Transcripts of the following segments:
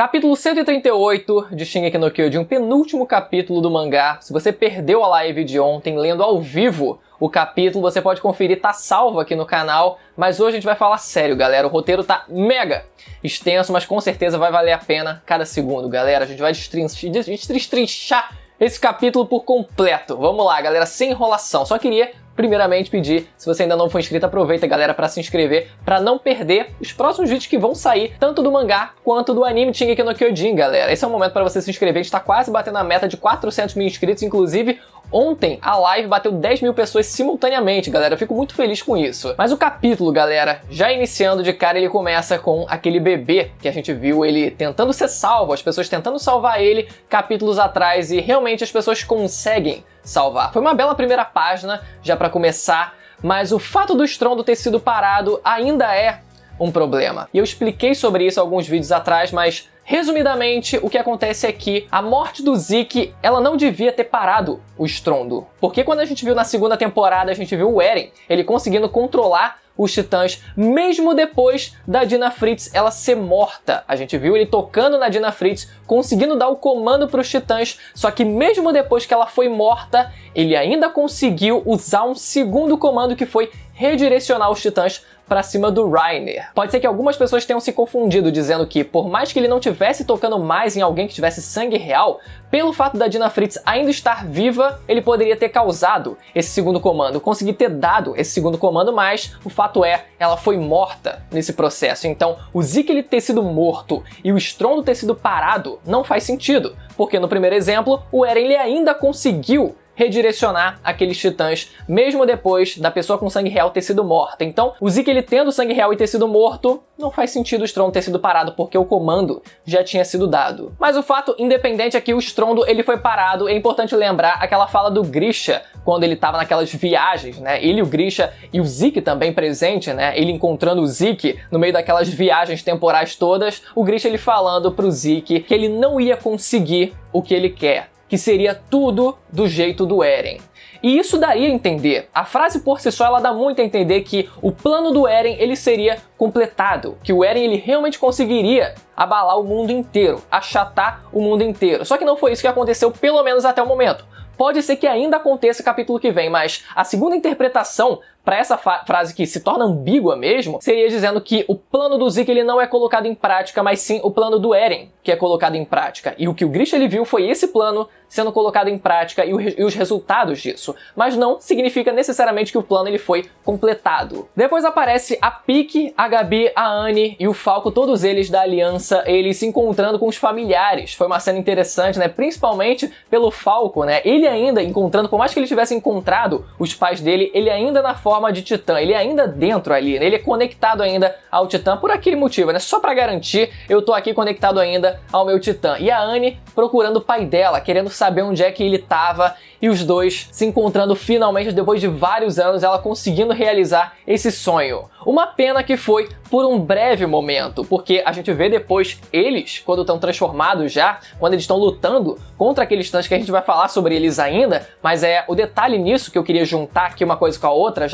Capítulo 138 de Shingeki no Kyojin, penúltimo capítulo do mangá. Se você perdeu a live de ontem lendo ao vivo o capítulo, você pode conferir, tá salvo aqui no canal. Mas hoje a gente vai falar sério, galera. O roteiro tá mega extenso, mas com certeza vai valer a pena cada segundo, galera. A gente vai destrinchar esse capítulo por completo. Vamos lá, galera, sem enrolação. Só queria primeiramente pedir, se você ainda não for inscrito, aproveita, galera, para se inscrever, para não perder os próximos vídeos que vão sair, tanto do mangá quanto do anime Shingeki no Kyojin, galera. Esse é o momento para você se inscrever, a gente tá quase batendo a meta de 400 mil inscritos, inclusive ontem a live bateu 10 mil pessoas simultaneamente, galera. Eu fico muito feliz com isso. Mas o capítulo, galera, já iniciando de cara, ele começa com aquele bebê que a gente viu ele tentando ser salvo, as pessoas tentando salvar ele capítulos atrás, e realmente as pessoas conseguem salvar. Foi uma bela primeira página, já pra começar, mas o fato do estrondo ter sido parado ainda é um problema. E eu expliquei sobre isso alguns vídeos atrás, mas resumidamente, o que acontece é que a morte do Zeke, ela não devia ter parado o estrondo. Porque quando a gente viu na segunda temporada, a gente viu o Eren, ele conseguindo controlar os titãs, mesmo depois da Dina Fritz ela ser morta. A gente viu ele tocando na Dina Fritz, conseguindo dar o comando para os titãs, só que mesmo depois que ela foi morta, ele ainda conseguiu usar um segundo comando, que foi redirecionar os titãs para cima do Reiner. Pode ser que algumas pessoas tenham se confundido, dizendo que por mais que ele não tivesse tocando mais em alguém que tivesse sangue real, pelo fato da Dina Fritz ainda estar viva, ele poderia ter causado esse segundo comando, conseguir ter dado esse segundo comando, mas o fato é, ela foi morta nesse processo. Então, o Zeke ele ter sido morto e o estrondo ter sido parado não faz sentido, porque no primeiro exemplo, o Eren ele ainda conseguiu redirecionar aqueles titãs, mesmo depois da pessoa com sangue real ter sido morta. Então, o Zeke ele tendo sangue real e ter sido morto, não faz sentido o estrondo ter sido parado, porque o comando já tinha sido dado. Mas o fato independente é que o estrondo ele foi parado. É importante lembrar aquela fala do Grisha, quando ele tava naquelas viagens, né? Ele, o Grisha e o Zeke também presente, né? Ele encontrando o Zeke no meio daquelas viagens temporais todas. O Grisha ele falando pro Zeke que ele não ia conseguir o que ele quer, que seria tudo do jeito do Eren. E isso daria a entender. A frase por si só ela dá muito a entender que o plano do Eren ele seria completado, que o Eren ele realmente conseguiria abalar o mundo inteiro, achatar o mundo inteiro. Só que não foi isso que aconteceu, pelo menos até o momento. Pode ser que ainda aconteça capítulo que vem, mas a segunda interpretação para essa frase, que se torna ambígua mesmo, seria dizendo que o plano do Zeke ele não é colocado em prática, mas sim o plano do Eren que é colocado em prática. E o que o Grisha ele viu foi esse plano sendo colocado em prática e os resultados disso. Mas não significa necessariamente que o plano ele foi completado. Depois aparece a Pieck, a Gabi, a Annie e o Falco, todos eles da Aliança, eles se encontrando com os familiares. Foi uma cena interessante, né? Principalmente pelo Falco, né? Ele ainda encontrando, por mais que ele tivesse encontrado os pais dele, ele ainda na forma de Titã, ele ainda dentro ali, né? Ele é conectado ainda ao Titã por aquele motivo, né? Só pra garantir, eu tô aqui conectado ainda ao meu Titã. E a Annie procurando o pai dela, querendo saber onde é que ele tava, e os dois se encontrando finalmente depois de vários anos, ela conseguindo realizar esse sonho. Uma pena que foi por um breve momento, porque a gente vê depois eles, quando estão transformados já, quando eles estão lutando contra aqueles titãs, que a gente vai falar sobre eles ainda, mas é o detalhe nisso que eu queria juntar aqui uma coisa com a outra,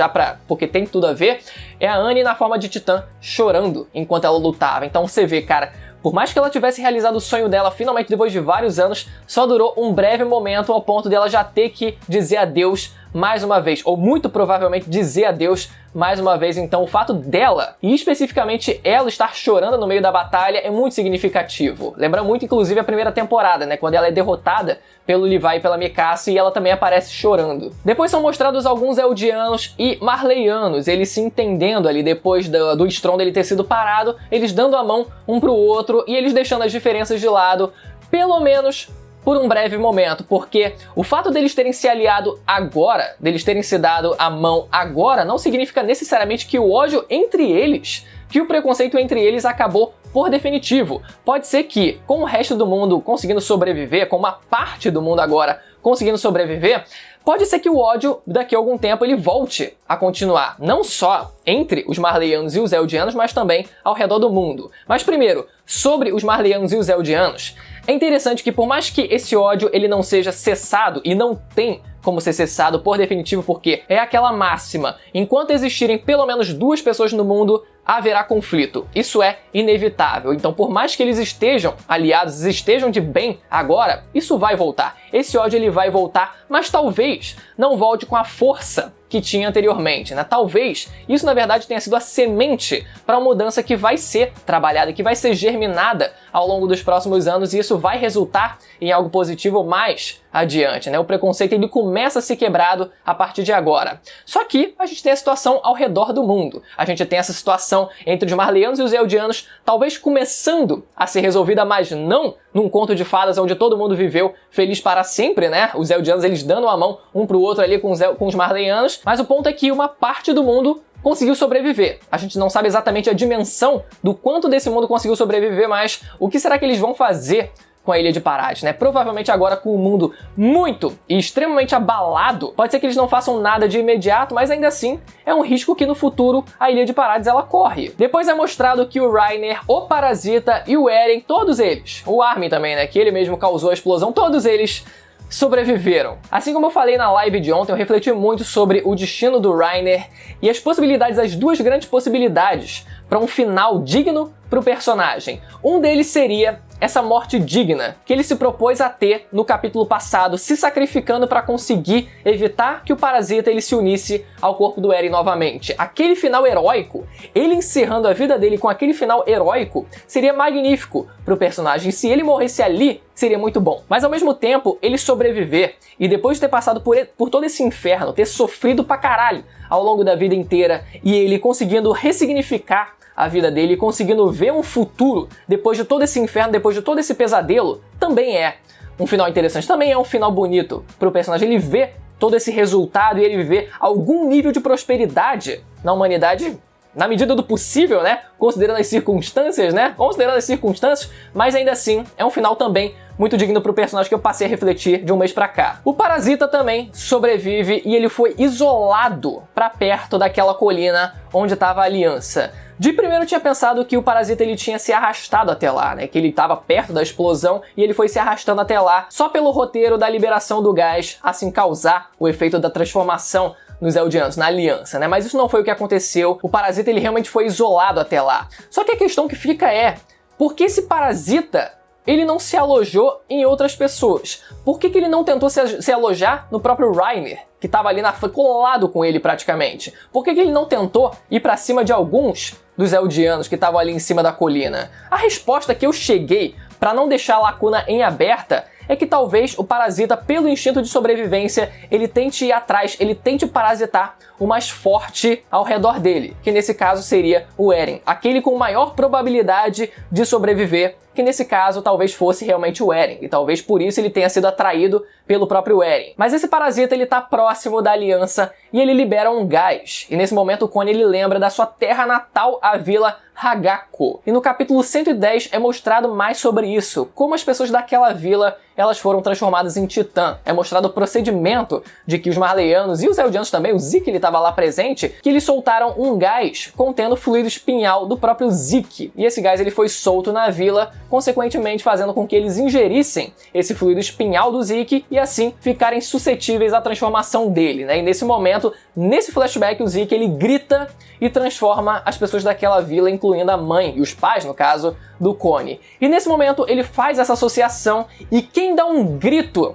porque tem tudo a ver, é a Annie na forma de Titã chorando enquanto ela lutava. Então você vê, cara, por mais que ela tivesse realizado o sonho dela finalmente depois de vários anos, só durou um breve momento, ao ponto dela já ter que dizer adeus mais uma vez, ou muito provavelmente dizer adeus mais uma vez. Então o fato dela, e especificamente ela, estar chorando no meio da batalha é muito significativo. Lembra muito inclusive a primeira temporada, né, quando ela é derrotada pelo Levi e pela Mikasa, e ela também aparece chorando. Depois são mostrados alguns Eldianos e Marleyanos, eles se entendendo ali depois do estrondo ele ter sido parado, eles dando a mão um pro outro e eles deixando as diferenças de lado, pelo menos por um breve momento, porque o fato deles terem se aliado agora, deles terem se dado a mão agora, não significa necessariamente que o ódio entre eles, que o preconceito entre eles acabou por definitivo. Pode ser que, com o resto do mundo conseguindo sobreviver, com uma parte do mundo agora conseguindo sobreviver, pode ser que o ódio, daqui a algum tempo, ele volte a continuar, não só entre os Marleyanos e os Eldianos, mas também ao redor do mundo. Mas primeiro, sobre os Marleyanos e os Eldianos, é interessante que por mais que esse ódio ele não seja cessado, e não tem como ser cessado por definitivo, porque é aquela máxima, enquanto existirem pelo menos duas pessoas no mundo, haverá conflito. Isso é inevitável. Então, por mais que eles estejam aliados, estejam de bem agora, isso vai voltar. Esse ódio ele vai voltar, mas talvez não volte com a força que tinha anteriormente, né? Talvez isso na verdade tenha sido a semente para uma mudança que vai ser trabalhada, que vai ser germinada ao longo dos próximos anos, e isso vai resultar em algo positivo mais adiante, né? O preconceito ele começa a ser quebrado a partir de agora. Só que a gente tem a situação ao redor do mundo. A gente tem essa situação entre os marleyanos e os eldianos, talvez começando a ser resolvida, mas não num conto de fadas onde todo mundo viveu feliz para sempre, né? Os eldianos eles dando a mão um pro outro ali com os marleyanos, mas o ponto é que uma parte do mundo conseguiu sobreviver. A gente não sabe exatamente a dimensão do quanto desse mundo conseguiu sobreviver, mas o que será que eles vão fazer com a Ilha de Parades, né? Provavelmente agora com o mundo muito e extremamente abalado, pode ser que eles não façam nada de imediato, mas ainda assim é um risco que no futuro a Ilha de Parades ela corre. Depois é mostrado que o Reiner, o Parasita e o Eren, todos eles, o Armin também, né, que ele mesmo causou a explosão, todos eles sobreviveram. Assim como eu falei na live de ontem, eu refleti muito sobre o destino do Reiner e as possibilidades, as duas grandes possibilidades para um final digno para o personagem. Um deles seria essa morte digna que ele se propôs a ter no capítulo passado, se sacrificando para conseguir evitar que o Parasita ele se unisse ao corpo do Eren novamente. Aquele final heróico, ele encerrando a vida dele com aquele final heróico, seria magnífico para o personagem. Se ele morresse ali, seria muito bom. Mas ao mesmo tempo, ele sobreviver e depois de ter passado por todo esse inferno, ter sofrido pra caralho ao longo da vida inteira e ele conseguindo ressignificar a vida dele, conseguindo ver um futuro depois de todo esse inferno, depois de todo esse pesadelo, também é um final interessante, também é um final bonito pro personagem. Ele vê todo esse resultado e ele vê algum nível de prosperidade na humanidade, na medida do possível, né? Considerando as circunstâncias, né? Considerando as circunstâncias, mas ainda assim é um final também muito digno pro personagem que eu passei a refletir de um mês pra cá. O Parasita também sobrevive e ele foi isolado pra perto daquela colina onde estava a aliança. De primeiro eu tinha pensado que o Parasita ele tinha se arrastado até lá, né? Que ele estava perto da explosão e ele foi se arrastando até lá só pelo roteiro da liberação do gás, assim causar o efeito da transformação nos Eldianos, na aliança, né? Mas isso não foi o que aconteceu. O Parasita ele realmente foi isolado até lá. Só que a questão que fica é, por que esse Parasita ele não se alojou em outras pessoas? Por que ele não tentou se alojar no próprio Reiner, que estava ali colado com ele praticamente? Por que ele não tentou ir para cima de alguns dos Eldianos que estavam ali em cima da colina? A resposta que eu cheguei, para não deixar a lacuna em aberta, é que talvez o Parasita, pelo instinto de sobrevivência, ele tente ir atrás, ele tente parasitar o mais forte ao redor dele, que nesse caso seria o Eren, aquele com maior probabilidade de sobreviver, que nesse caso talvez fosse realmente o Eren, e talvez por isso ele tenha sido atraído pelo próprio Eren. Mas esse Parasita ele tá próximo da aliança e ele libera um gás, e nesse momento o Connie ele lembra da sua terra natal, a Vila Hagako. E no capítulo 110 é mostrado mais sobre isso, como as pessoas daquela vila elas foram transformadas em Titã. É mostrado o procedimento de que os Marleyanos e os Eldianos também, o Zeke ele estava lá presente, que eles soltaram um gás contendo fluido espinhal do próprio Zeke. E esse gás ele foi solto na vila, consequentemente fazendo com que eles ingerissem esse fluido espinhal do Zeke e assim ficarem suscetíveis à transformação dele, né? E nesse momento, nesse flashback, o Zeke ele grita e transforma as pessoas daquela vila, incluindo a mãe e os pais, no caso, do Connie. E nesse momento ele faz essa associação e quem dá um grito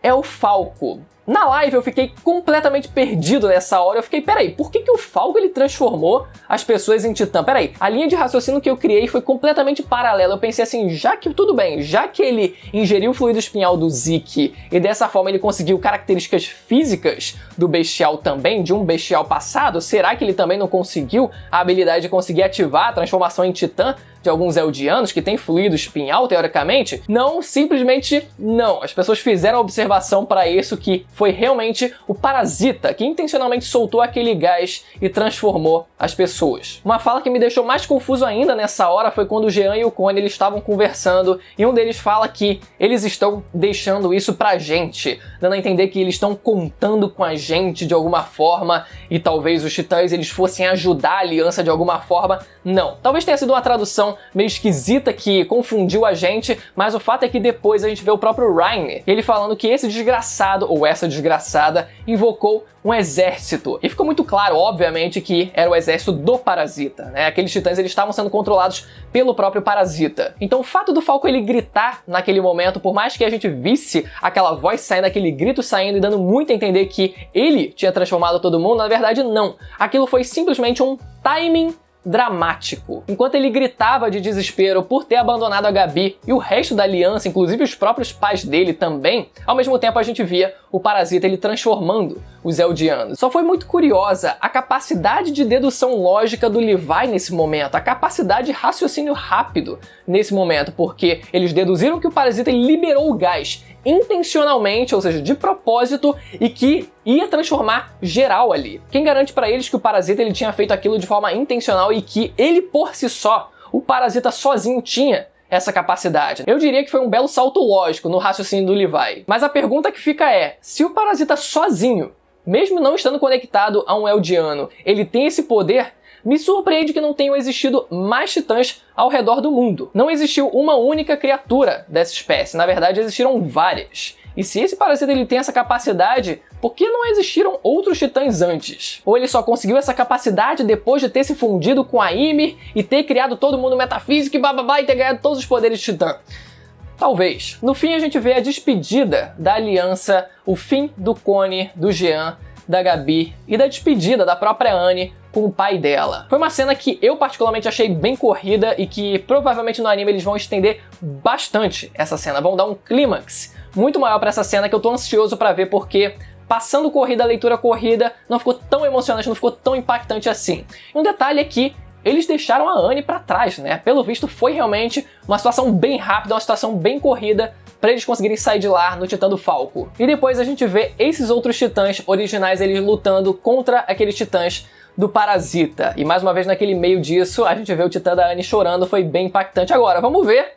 é o Falco. Na live eu fiquei completamente perdido nessa hora, eu fiquei, peraí, por que o Falco ele transformou as pessoas em Titã? Peraí, a linha de raciocínio que eu criei foi completamente paralela, eu pensei assim, já que tudo bem, já que ele ingeriu o fluido espinhal do Zeke e dessa forma ele conseguiu características físicas do bestial também, de um bestial passado, será que ele também não conseguiu a habilidade de conseguir ativar a transformação em Titã de alguns Eldianos que tem fluido espinhal, teoricamente? Não, simplesmente não. As pessoas fizeram observação para isso que foi realmente o Parasita que intencionalmente soltou aquele gás e transformou as pessoas. Uma fala que me deixou mais confuso ainda nessa hora foi quando o Jean e o Connie eles estavam conversando e um deles fala que eles estão deixando isso pra gente, dando a entender que eles estão contando com a gente de alguma forma e talvez os Titãs eles fossem ajudar a aliança de alguma forma. Não. Talvez tenha sido uma tradução meio esquisita que confundiu a gente, mas o fato é que depois a gente vê o próprio Reiner, ele falando que esse desgraçado, ou essa desgraçada, invocou um exército. E ficou muito claro, obviamente, que era o exército do Parasita, né? Aqueles titãs, eles estavam sendo controlados pelo próprio Parasita. Então o fato do Falco ele gritar naquele momento, por mais que a gente visse aquela voz saindo, aquele grito saindo e dando muito a entender que ele tinha transformado todo mundo, na verdade não. Aquilo foi simplesmente um timing dramático. Enquanto ele gritava de desespero por ter abandonado a Gabi e o resto da aliança, inclusive os próprios pais dele também, ao mesmo tempo a gente via o Parasita ele transformando os Eldianos. Só foi muito curiosa a capacidade de dedução lógica do Levi nesse momento, a capacidade de raciocínio rápido nesse momento, porque eles deduziram que o Parasita ele liberou o gás intencionalmente, ou seja, de propósito, e que ia transformar geral ali. Quem garante pra eles que o Parasita ele tinha feito aquilo de forma intencional e que ele por si só, o Parasita sozinho tinha essa capacidade? Eu diria que foi um belo salto lógico no raciocínio do Levi. Mas a pergunta que fica é, se o Parasita sozinho, mesmo não estando conectado a um Eldiano, ele tem esse poder, me surpreende que não tenham existido mais titãs ao redor do mundo. Não existiu uma única criatura dessa espécie, na verdade existiram várias. E se esse Parasita ele tem essa capacidade, por que não existiram outros titãs antes? Ou ele só conseguiu essa capacidade depois de ter se fundido com a Ymir e ter criado todo mundo metafísico e bababá e ter ganhado todos os poderes de titã? Talvez. No fim a gente vê a despedida da aliança, o fim do Connie, do Jean, da Gabi e da despedida da própria Anne com o pai dela. Foi uma cena que eu particularmente achei bem corrida e que provavelmente no anime eles vão estender bastante essa cena, vão dar um clímax muito maior pra essa cena que eu tô ansioso pra ver porque passando corrida, leitura corrida, não ficou tão emocionante, não ficou tão impactante assim. E um detalhe é que eles deixaram a Anne pra trás, né? Pelo visto foi realmente uma situação bem rápida, uma situação bem corrida para eles conseguirem sair de lá no Titã do Falco. E depois a gente vê esses outros titãs originais, eles lutando contra aqueles titãs do Parasita. E mais uma vez naquele meio disso, a gente vê o Titã da Anne chorando, foi bem impactante. Agora, vamos ver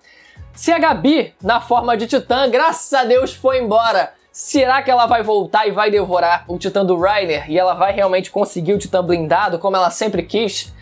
se a Gabi, na forma de titã, graças a Deus, foi embora. Será que ela vai voltar e vai devorar o Titã do Reiner? E ela vai realmente conseguir o Titã blindado, como ela sempre quis?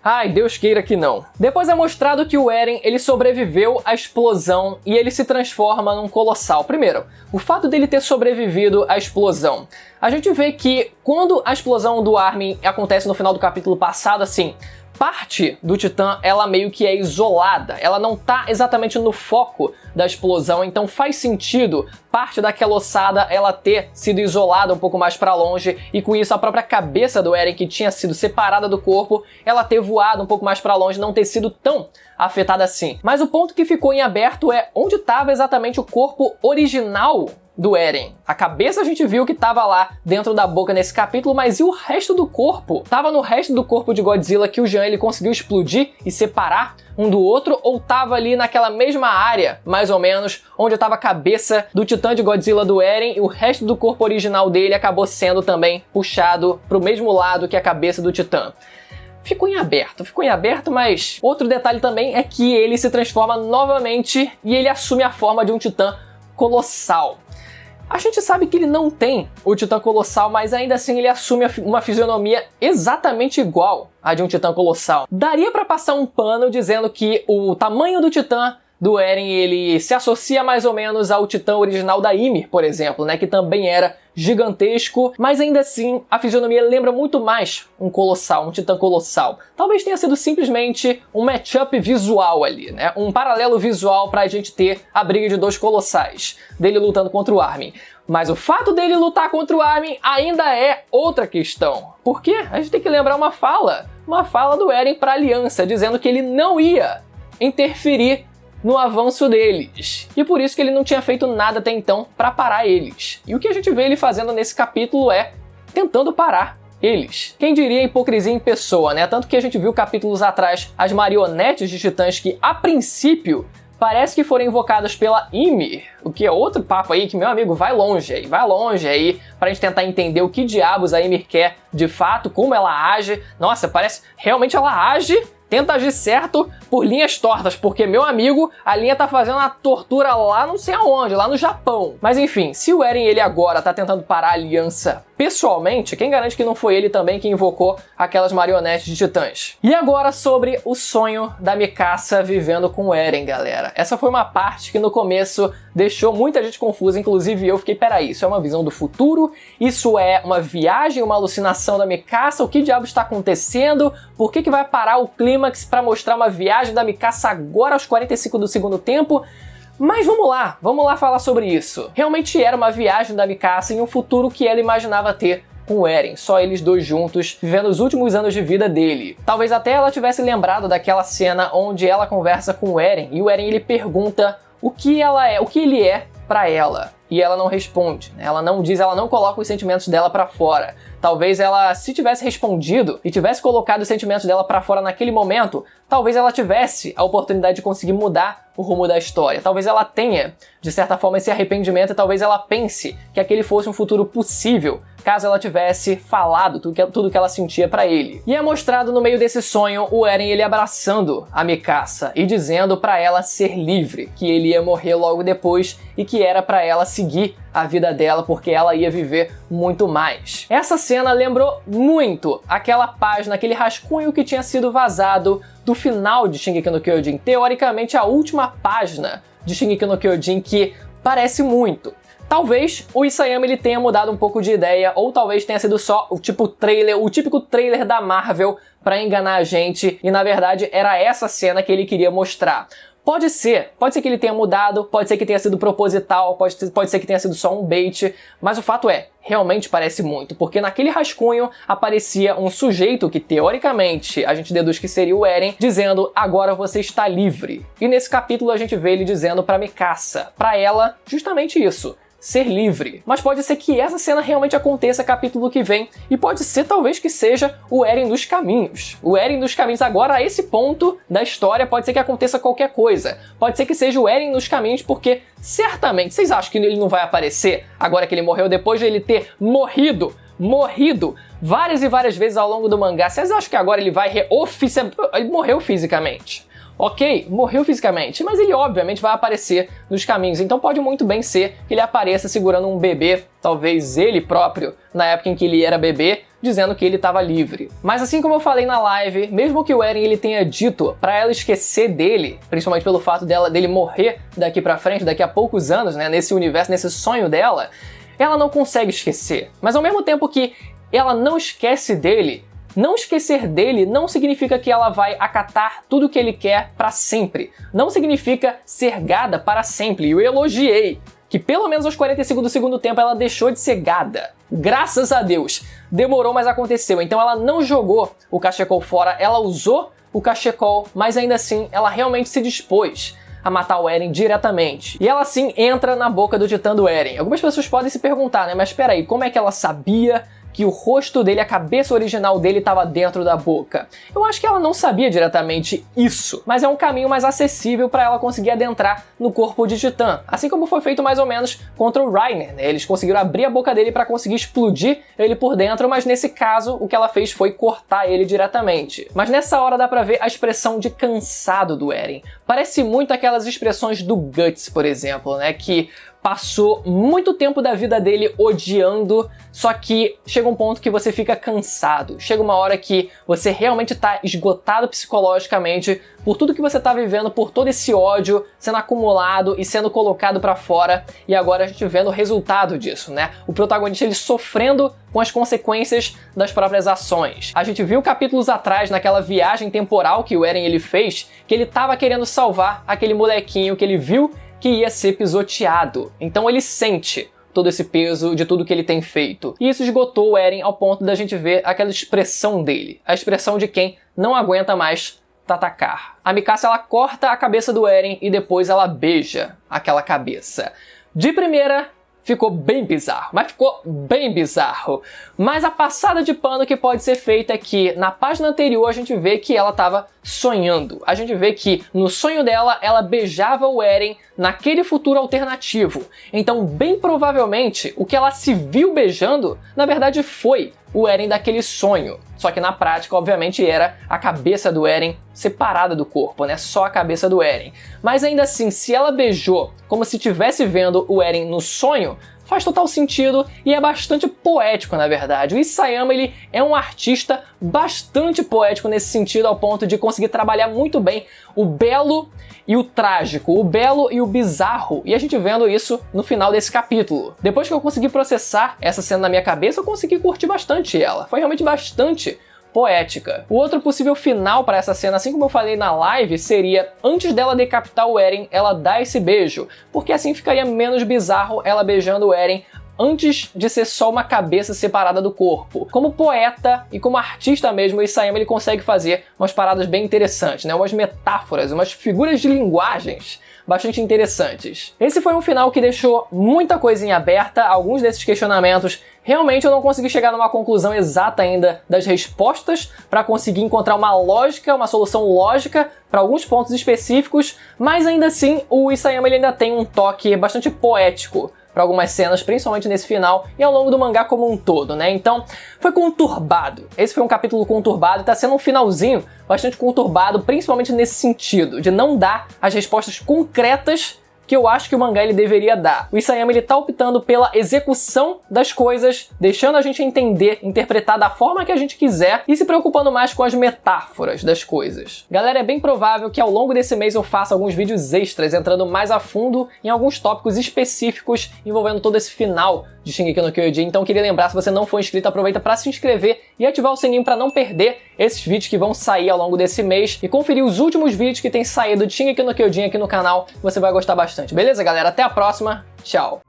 Ai, Deus queira que não. Depois é mostrado que o Eren, ele sobreviveu à explosão e ele se transforma num colossal. Primeiro, o fato dele ter sobrevivido à explosão. A gente vê que quando a explosão do Armin acontece no final do capítulo passado, assim, parte do Titã, ela meio que é isolada, ela não tá exatamente no foco da explosão, então faz sentido parte daquela ossada ela ter sido isolada um pouco mais pra longe e com isso a própria cabeça do Eren, que tinha sido separada do corpo, ela ter voado um pouco mais pra longe, não ter sido tão afetada assim. Mas o ponto que ficou em aberto é onde estava exatamente o corpo original do Eren. A cabeça a gente viu que tava lá dentro da boca nesse capítulo, mas e o resto do corpo? Tava no resto do corpo de Godzilla que o Jean ele conseguiu explodir e separar um do outro, ou tava ali naquela mesma área, mais ou menos, onde tava a cabeça do Titã de Godzilla do Eren e o resto do corpo original dele acabou sendo também puxado pro mesmo lado que a cabeça do Titã? Ficou em aberto, mas outro detalhe também é que ele se transforma novamente e ele assume a forma de um Titã colossal. A gente sabe que ele não tem o Titã Colossal, mas ainda assim ele assume uma fisionomia exatamente igual à de um Titã Colossal. Daria pra passar um pano dizendo que o tamanho do Titã do Eren, ele se associa mais ou menos ao Titã original da Ymir, por exemplo, né, que também era gigantesco, mas ainda assim a fisionomia lembra muito mais um colossal, um Titã Colossal. Talvez tenha sido simplesmente um matchup visual ali, né, um paralelo visual pra gente ter a briga de dois colossais, dele lutando contra o Armin. Mas o fato dele lutar contra o Armin ainda é outra questão. Por quê? A gente tem que lembrar uma fala do Eren pra Aliança, dizendo que ele não ia interferir no avanço deles. E por isso que ele não tinha feito nada até então para parar eles. E o que a gente vê ele fazendo nesse capítulo é tentando parar eles. Quem diria hipocrisia em pessoa, né? Tanto que a gente viu capítulos atrás as marionetes de titãs que, a princípio, parece que foram invocadas pela Ymir, o que é outro papo aí que, meu amigo, vai longe aí, pra gente tentar entender o que diabos a Ymir quer de fato, como ela age. Nossa, parece realmente ela age, tenta agir certo por linhas tortas, porque, meu amigo, a linha tá fazendo uma tortura lá não sei aonde, lá no Japão. Mas enfim, se o Eren ele agora tá tentando parar a Aliança pessoalmente, quem garante que não foi ele também que invocou aquelas marionetes de titãs? E agora sobre o sonho da Mikasa vivendo com o Eren, galera. Essa foi uma parte que no começo deixou muita gente confusa, inclusive eu fiquei, peraí, isso é uma visão do futuro? Isso é uma viagem, uma alucinação da Mikasa? O que diabo está acontecendo? Por que vai parar o clímax para mostrar uma viagem da Mikasa agora aos 45 do segundo tempo? Mas vamos lá falar sobre isso. Realmente era uma viagem da Mikasa em um futuro que ela imaginava ter com o Eren, só eles dois juntos, vivendo os últimos anos de vida dele. Talvez até ela tivesse lembrado daquela cena onde ela conversa com o Eren, e o Eren ele pergunta o que ela é, o que ele é pra ela. E ela não responde, né? Ela não diz, ela não coloca os sentimentos dela pra fora. Talvez ela, se tivesse respondido e tivesse colocado os sentimentos dela pra fora naquele momento, talvez ela tivesse a oportunidade de conseguir mudar o rumo da história. Talvez ela tenha, de certa forma, esse arrependimento e talvez ela pense que aquele fosse um futuro possível, caso ela tivesse falado tudo que ela sentia pra ele. E é mostrado no meio desse sonho o Eren ele abraçando a Mikasa e dizendo pra ela ser livre, que ele ia morrer logo depois e que era pra ela seguir a vida dela porque ela ia viver muito mais. Essa cena lembrou muito aquela página, aquele rascunho que tinha sido vazado do final de Shingeki no Kyojin, teoricamente a última página de Shingeki no Kyojin, que parece muito. Talvez o Isayama ele tenha mudado um pouco de ideia, ou talvez tenha sido só o típico trailer da Marvel para enganar a gente, e na verdade era essa cena que ele queria mostrar. Pode ser que ele tenha mudado, pode ser que tenha sido proposital, pode ser que tenha sido só um bait, mas o fato é, realmente parece muito, porque naquele rascunho aparecia um sujeito que teoricamente a gente deduz que seria o Eren, dizendo agora você está livre. E nesse capítulo a gente vê ele dizendo pra Mikasa, pra ela, justamente isso. Ser livre. Mas pode ser que essa cena realmente aconteça capítulo que vem, e pode ser talvez que seja o Eren dos caminhos. O Eren dos caminhos agora, a esse ponto da história, pode ser que aconteça qualquer coisa. Pode ser que seja o Eren dos caminhos, porque certamente, vocês acham que ele não vai aparecer agora que ele morreu, depois de ele ter morrido várias e várias vezes ao longo do mangá? Vocês acham que agora ele vai ele morreu fisicamente? Ok, morreu fisicamente, mas ele obviamente vai aparecer nos caminhos, então pode muito bem ser que ele apareça segurando um bebê, talvez ele próprio, na época em que ele era bebê, dizendo que ele estava livre. Mas assim como eu falei na live, mesmo que o Eren ele tenha dito pra ela esquecer dele, principalmente pelo fato dele morrer daqui pra frente, daqui a poucos anos, né, nesse universo, nesse sonho dela, ela não consegue esquecer. Mas ao mesmo tempo que ela não esquece dele, não esquecer dele não significa que ela vai acatar tudo que ele quer para sempre. Não significa ser gada para sempre. E eu elogiei que pelo menos aos 45 do segundo tempo ela deixou de ser gada. Graças a Deus. Demorou, mas aconteceu. Então ela não jogou o cachecol fora, ela usou o cachecol, mas ainda assim ela realmente se dispôs a matar o Eren diretamente. E ela sim entra na boca do Titã do Eren. Algumas pessoas podem se perguntar, né? Mas peraí, como é que ela sabia que o rosto dele, a cabeça original dele estava dentro da boca? Eu acho que ela não sabia diretamente isso, mas é um caminho mais acessível para ela conseguir adentrar no corpo de Titã, assim como foi feito mais ou menos contra o Reiner, né? Eles conseguiram abrir a boca dele para conseguir explodir ele por dentro, mas nesse caso o que ela fez foi cortar ele diretamente. Mas nessa hora dá pra ver a expressão de cansado do Eren. Parece muito aquelas expressões do Guts, por exemplo, né? Que passou muito tempo da vida dele odiando, só que chega um ponto que você fica cansado. Chega uma hora que você realmente tá esgotado psicologicamente por tudo que você tá vivendo, por todo esse ódio sendo acumulado e sendo colocado pra fora, e agora a gente vendo o resultado disso, né? O protagonista ele sofrendo com as consequências das próprias ações. A gente viu capítulos atrás, naquela viagem temporal que o Eren ele fez, que ele tava querendo salvar aquele molequinho que ele viu que ia ser pisoteado. Então ele sente todo esse peso de tudo que ele tem feito. E isso esgotou o Eren ao ponto da gente ver aquela expressão dele. A expressão de quem não aguenta mais tatacar. A Mikasa ela corta a cabeça do Eren e depois ela beija aquela cabeça. De primeira, ficou bem bizarro, mas ficou bem bizarro. Mas a passada de pano que pode ser feita é que na página anterior a gente vê que ela estava sonhando. A gente vê que no sonho dela, ela beijava o Eren naquele futuro alternativo. Então, bem provavelmente, o que ela se viu beijando, na verdade foi o Eren daquele sonho. Só que na prática, obviamente, era a cabeça do Eren separada do corpo, né? Só a cabeça do Eren. Mas ainda assim, se ela beijou como se estivesse vendo o Eren no sonho, faz total sentido e é bastante poético, na verdade. O Isayama, ele é um artista bastante poético nesse sentido, ao ponto de conseguir trabalhar muito bem o belo e o trágico, o belo e o bizarro, e a gente vendo isso no final desse capítulo. Depois que eu consegui processar essa cena na minha cabeça, eu consegui curtir bastante ela. Foi realmente bastante poética. O outro possível final para essa cena, assim como eu falei na live, seria antes dela decapitar o Eren, ela dá esse beijo, porque assim ficaria menos bizarro ela beijando o Eren antes de ser só uma cabeça separada do corpo. Como poeta e como artista mesmo, o Isayama ele consegue fazer umas paradas bem interessantes, né? Umas metáforas, umas figuras de linguagens bastante interessantes. Esse foi um final que deixou muita coisa em aberta, alguns desses questionamentos realmente eu não consegui chegar numa conclusão exata ainda das respostas para conseguir encontrar uma lógica, uma solução lógica para alguns pontos específicos, mas ainda assim o Isayama ele ainda tem um toque bastante poético para algumas cenas, principalmente nesse final e ao longo do mangá como um todo, né? Então, foi conturbado. Esse foi um capítulo conturbado e tá sendo um finalzinho bastante conturbado, principalmente nesse sentido, de não dar as respostas concretas que eu acho que o mangá ele deveria dar. O Isayama ele tá optando pela execução das coisas, deixando a gente entender, interpretar da forma que a gente quiser e se preocupando mais com as metáforas das coisas. Galera, é bem provável que ao longo desse mês eu faça alguns vídeos extras, entrando mais a fundo em alguns tópicos específicos envolvendo todo esse final de Shingeki no Kyojin. Então queria lembrar, se você não for inscrito, aproveita para se inscrever e ativar o sininho para não perder esses vídeos que vão sair ao longo desse mês e conferir os últimos vídeos que tem saído de Shingeki no Kyojin aqui no canal, que você vai gostar bastante. Beleza, galera? Até a próxima. Tchau!